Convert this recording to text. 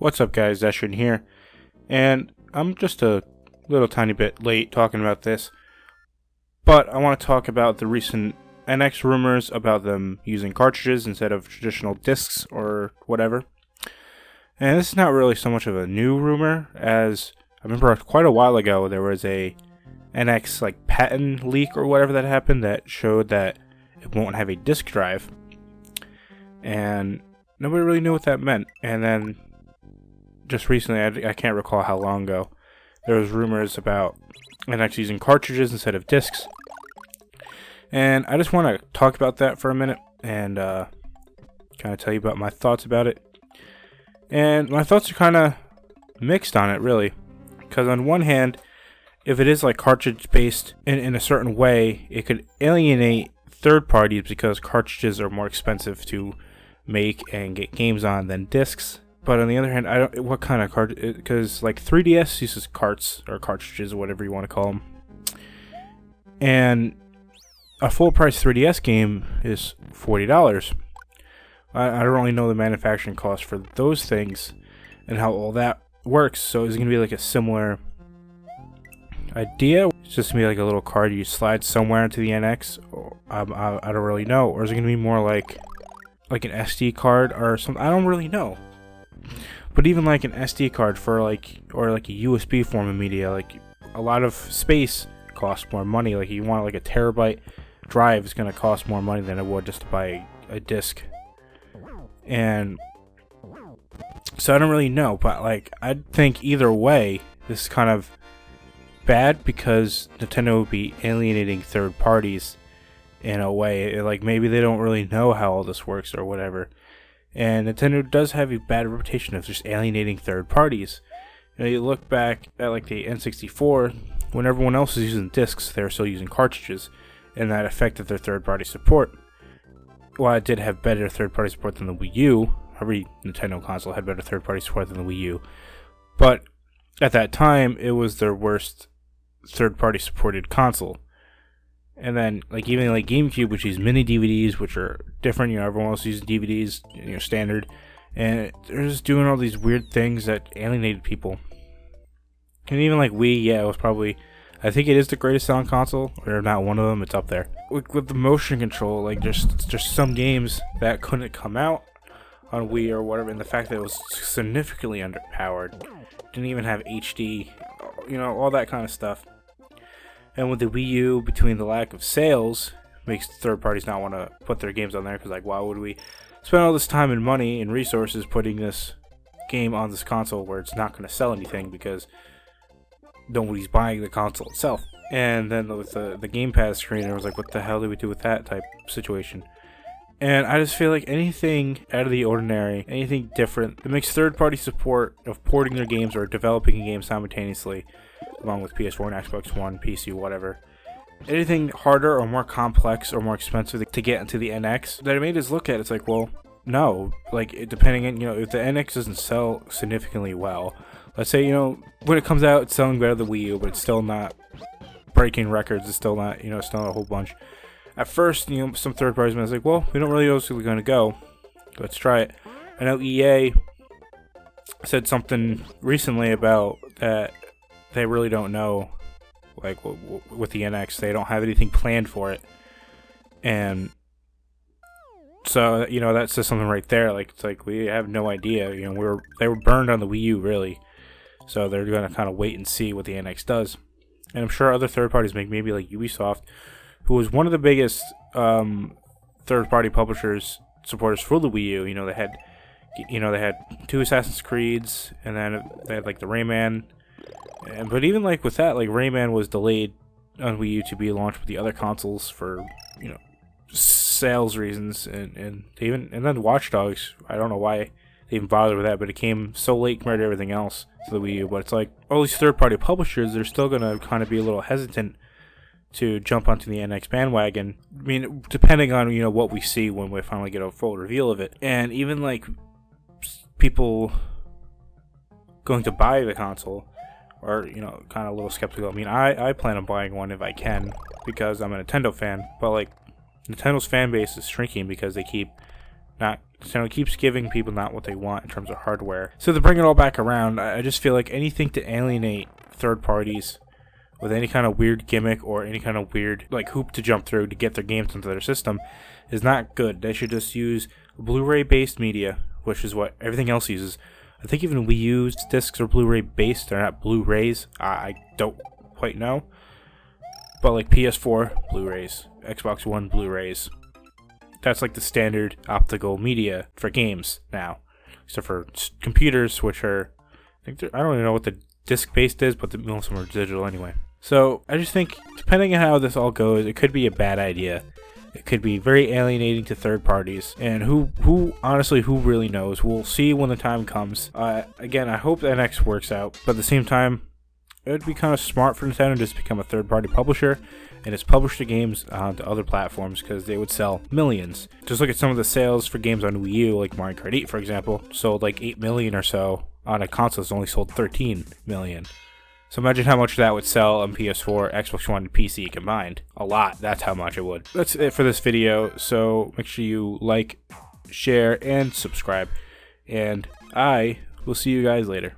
What's up guys, Zestran here, and I'm just a little tiny bit late talking about this, but I want to talk about the recent NX rumors about them using cartridges instead of traditional discs or whatever. And this is not really so much of a new rumor, as I remember quite a while ago there was a NX patent leak or whatever that happened that showed that it won't have a disk drive, and nobody really knew what that meant. And then just recently, I can't recall how long ago, there was rumors about NX using cartridges instead of discs. And I just want to talk about that for a minute and kind of tell you about my thoughts about it. And my thoughts are kind of mixed on it, really. Because on one hand, if it is cartridge based in a certain way, it could alienate third parties because cartridges are more expensive to make and get games on than discs. But on the other hand, what kind of cartridge? Because 3DS uses carts or cartridges or whatever you want to call them, and a full price 3DS game is $40. I don't really know the manufacturing cost for those things and how all that works. So is it gonna be a similar idea? It's just gonna be a little card you slide somewhere into the NX. I don't really know. Or is it gonna be more like an SD card or something? I don't really know. But even an SD card for or a USB form of media, a lot of space costs more money. You want a terabyte drive is going to cost more money than it would just to buy a disc. And so I don't really know, but I think either way this is kind of bad because Nintendo would be alienating third parties in a way. Maybe they don't really know how all this works or whatever. And Nintendo does have a bad reputation of just alienating third parties. You look back at the N64, when everyone else was using discs, they were still using cartridges, and that affected their third-party support. While it did have better third-party support than the Wii U, every Nintendo console had better third-party support than the Wii U, but at that time, it was their worst third-party supported console. And then, even GameCube, which uses mini DVDs, which are different, everyone else uses DVDs, standard, and they're just doing all these weird things that alienated people. And even Wii, it was probably, I think it is the greatest selling console, or not one of them, it's up there. With the motion control, there's some games that couldn't come out on Wii or whatever, and the fact that it was significantly underpowered, didn't even have HD, all that kind of stuff. And with the Wii U, between the lack of sales, makes third parties not want to put their games on there, because why would we spend all this time and money and resources putting this game on this console where it's not going to sell anything because nobody's buying the console itself. And then with the gamepad screen, it was what the hell do we do with that type situation? And I just feel anything out of the ordinary, anything different that makes third-party support of porting their games or developing a game simultaneously, along with PS4 and Xbox One, PC, whatever. Anything harder or more complex or more expensive to get into the NX that it made us look at, it's well, no. Depending on, if the NX doesn't sell significantly well, let's say, when it comes out, it's selling better than the Wii U, but it's still not breaking records, it's still not, it's not a whole bunch. At first, some third parties might be well, we don't really know where we're going to go. Let's try it. I know EA said something recently about that they really don't know, with the NX, they don't have anything planned for it. And so, that says something right there. We have no idea. They were burned on the Wii U, really. So they're going to kind of wait and see what the NX does. And I'm sure other third parties, maybe Ubisoft, who was one of the biggest third-party publishers, supporters for the Wii U. They had 2 Assassin's Creeds, and then they had the Rayman. But even with that, Rayman was delayed on Wii U to be launched with the other consoles for sales reasons, and then Watch Dogs. I don't know why they even bothered with that, but it came so late compared to everything else to the Wii U. But it's all these third-party publishers, they're still gonna kind of be a little hesitant to jump onto the NX bandwagon. Depending on what we see when we finally get a full reveal of it, and even people going to buy the console are kind of a little skeptical. I plan on buying one if I can because I'm a Nintendo fan, but Nintendo's fan base is shrinking because they keep not So it keeps giving people not what they want in terms of hardware. So to bring it all back around, I just feel like anything to alienate third parties with any kind of weird gimmick or any kind of weird like hoop to jump through to get their games into their system is not good. They should just use Blu-ray based media, which is what everything else uses. I think even Wii U's discs are Blu-ray based. They're not Blu-rays. I don't quite know. But like PS4 Blu-rays, Xbox One Blu-rays. That's like the standard optical media for games now. Except for computers, which are, I don't even know what the disc based is, but most of them are digital anyway. So I just think, depending on how this all goes, it could be a bad idea. It could be very alienating to third parties, and who honestly, who really knows? We'll see when the time comes. Again, I hope the NX works out, but at the same time, it would be kind of smart for Nintendo to just become a third-party publisher and just publish the games to other platforms, because they would sell millions. Just look at some of the sales for games on Wii U, like Mario Kart 8, for example, sold like 8 million or so on a console that's only sold 13 million. So imagine how much that would sell on PS4, Xbox One, and PC combined. A lot. That's how much it would. That's it for this video. So make sure you like, share, and subscribe. And I will see you guys later.